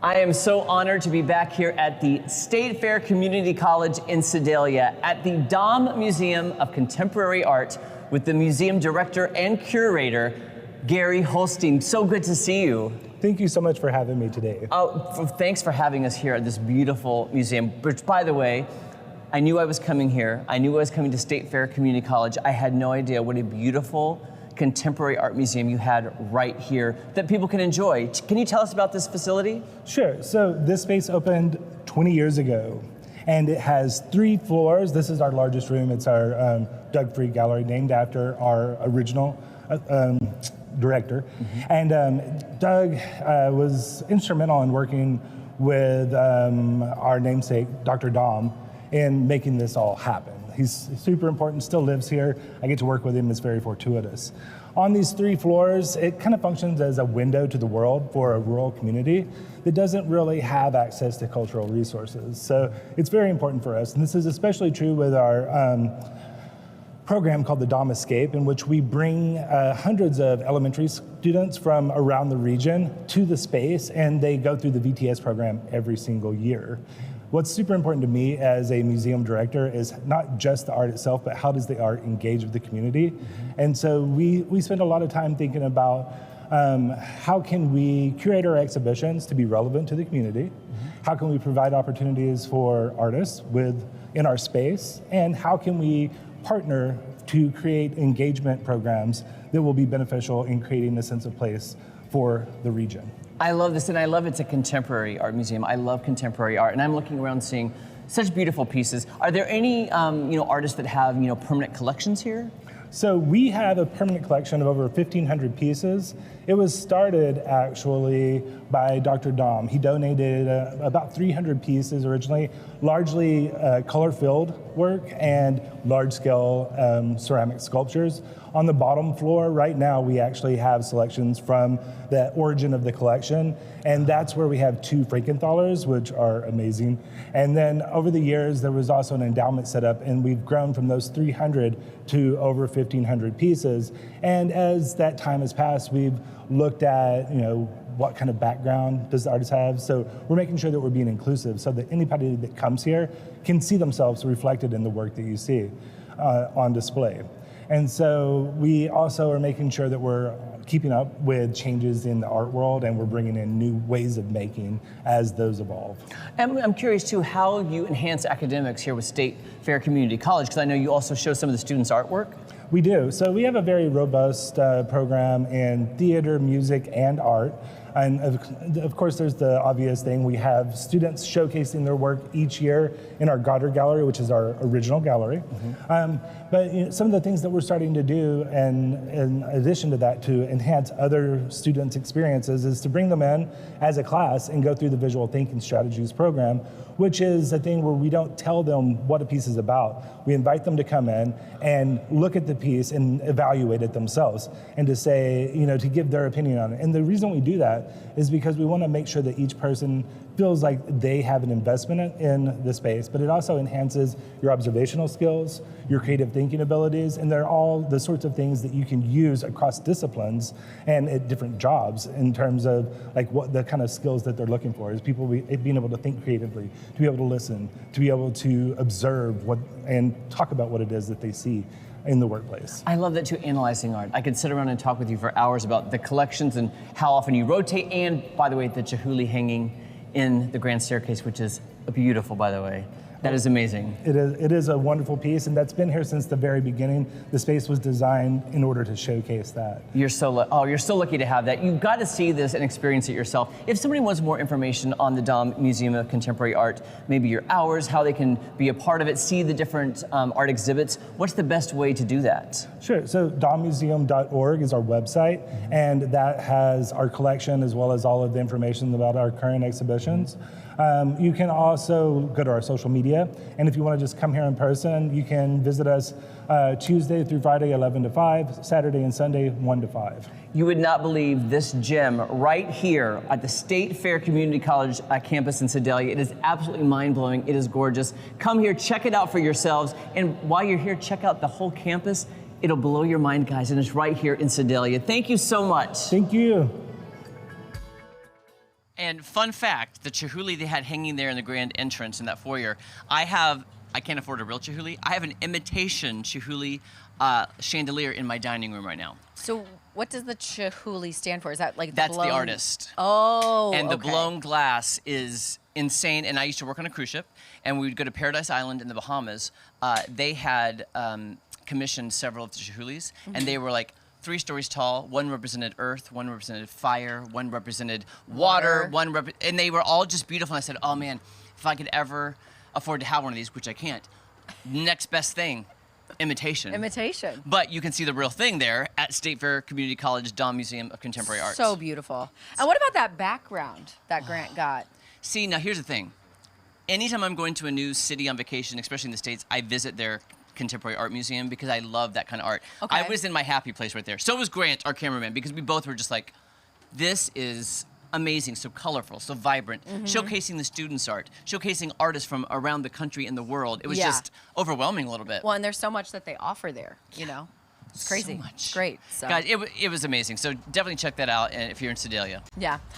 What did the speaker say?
I am so honored to be back here at the State Fair Community College in Sedalia at the Daum Museum of Contemporary Art with the museum director and curator, Gary Holstein. So good to see you. Thank you so much for having me today. Thanks for having us here at this beautiful museum, which, by the way, I knew I was coming here. I knew I was coming to State Fair Community College. I had no idea what a beautiful contemporary art museum you had right here that people can enjoy. Can you tell us about this facility? Sure. So this space opened 20 years ago, and it has 3 floors. This is our largest room. It's our Doug Free Gallery, named after our original director. And Doug was instrumental in working with our namesake, Dr. Daum, in making this all happen. He's super important, still lives here. I get to work with him, it's very fortuitous. On these 3 floors, it kind of functions as a window to the world for a rural community that doesn't really have access to cultural resources. So it's very important for us, and this is especially true with our program called the Daum Escape, in which we bring hundreds of elementary students from around the region to the space, and they go through the VTS program every single year. What's super important to me as a museum director is not just the art itself, but how does the art engage with the community? And so we spend a lot of time thinking about how can we curate our exhibitions to be relevant to the community? How can we provide opportunities for artists in our space? And how can we partner to create engagement programs that will be beneficial in creating a sense of place for the region? I love this, and I love it's a contemporary art museum. I love contemporary art, and I'm looking around seeing such beautiful pieces. Are there any artists that have permanent collections here? So we have a permanent collection of over 1,500 pieces. It was started actually by Dr. Daum. He donated about 300 pieces originally, largely color-filled work and large-scale ceramic sculptures. On the bottom floor right now, we actually have selections from the origin of the collection, and that's where we have 2 Frankenthalers, which are amazing. And then over the years, there was also an endowment set up, and we've grown from those 300 to over 1,500 pieces. And as that time has passed, we've looked at, what kind of background does the artist have? So we're making sure that we're being inclusive so that anybody that comes here can see themselves reflected in the work that you see on display. And so we also are making sure that we're keeping up with changes in the art world, and we're bringing in new ways of making as those evolve. And I'm curious too how you enhance academics here with State Fair Community College, because I know you also show some of the students' artwork. We do. So we have a very robust program in theater, music, and art. And of course, there's the obvious thing. We have students showcasing their work each year in our Goddard Gallery, which is our original gallery. But some of the things that we're starting to do, and in addition to that, to enhance other students' experiences, is to bring them in as a class and go through the visual thinking strategies program, which is a thing where we don't tell them what a piece is about. We invite them to come in and look at the piece and evaluate it themselves, and to say, to give their opinion on it. And the reason we do that is because we want to make sure that each person feels like they have an investment in the space, but it also enhances your observational skills, your creative thinking abilities, and they're all the sorts of things that you can use across disciplines and at different jobs in terms of what the kind of skills that they're looking for is people being able to think creatively, to be able to listen, to be able to observe and talk about what it is that they see in the workplace. I love that too, analyzing art. I could sit around and talk with you for hours about the collections and how often you rotate, and by the way, the Chihuly hanging in the grand staircase, which is beautiful, by the way. That is amazing. It is a wonderful piece, and that's been here since the very beginning. The space was designed in order to showcase that. You're so lucky to have that. You've got to see this and experience it yourself. If somebody wants more information on the Daum Museum of Contemporary Art, maybe your hours, how they can be a part of it, see the different art exhibits, what's the best way to do that? Sure. So daummuseum.org is our website, and that has our collection as well as all of the information about our current exhibitions. You can also go to our social media, and if you want to just come here in person, you can visit us Tuesday through Friday, 11 to 5, Saturday and Sunday, 1 to 5. You would not believe this gem right here at the State Fair Community College campus in Sedalia. It is absolutely mind-blowing. It is gorgeous. Come here, check it out for yourselves, and while you're here, check out the whole campus. It'll blow your mind, guys, and it's right here in Sedalia. Thank you so much. Thank you. And fun fact, the chihuly they had hanging there in the grand entrance in that foyer, I can't afford a real chihuly. I have an imitation chihuly chandelier in my dining room right now. So what does the chihuly stand for? Is that like the That's blown... the artist. Oh, And the okay. blown glass is insane. And I used to work on a cruise ship, and we would go to Paradise Island in the Bahamas. They had commissioned several of the chihulis, and they were like 3 stories tall. One represented earth, one represented fire, one represented water, and they were all just beautiful. And I said, oh man, if I could ever afford to have one of these, which I can't, next best thing, imitation. Imitation. But you can see the real thing there at State Fair Community College Daum Museum of Contemporary Arts. So beautiful. And what about that background that Grant got? See, now here's the thing. Anytime I'm going to a new city on vacation, especially in the States, I visit their contemporary art museum because I love that kind of art. Okay. I was in my happy place right there. So was Grant, our cameraman, because we both were just like, this is amazing, so colorful, so vibrant, showcasing the students' art, showcasing artists from around the country and the world. It was just overwhelming a little bit. Well, and there's so much that they offer there, you know? It's crazy. So much. It's great. So. Guys, it was amazing. So definitely check that out if you're in Sedalia. Yeah.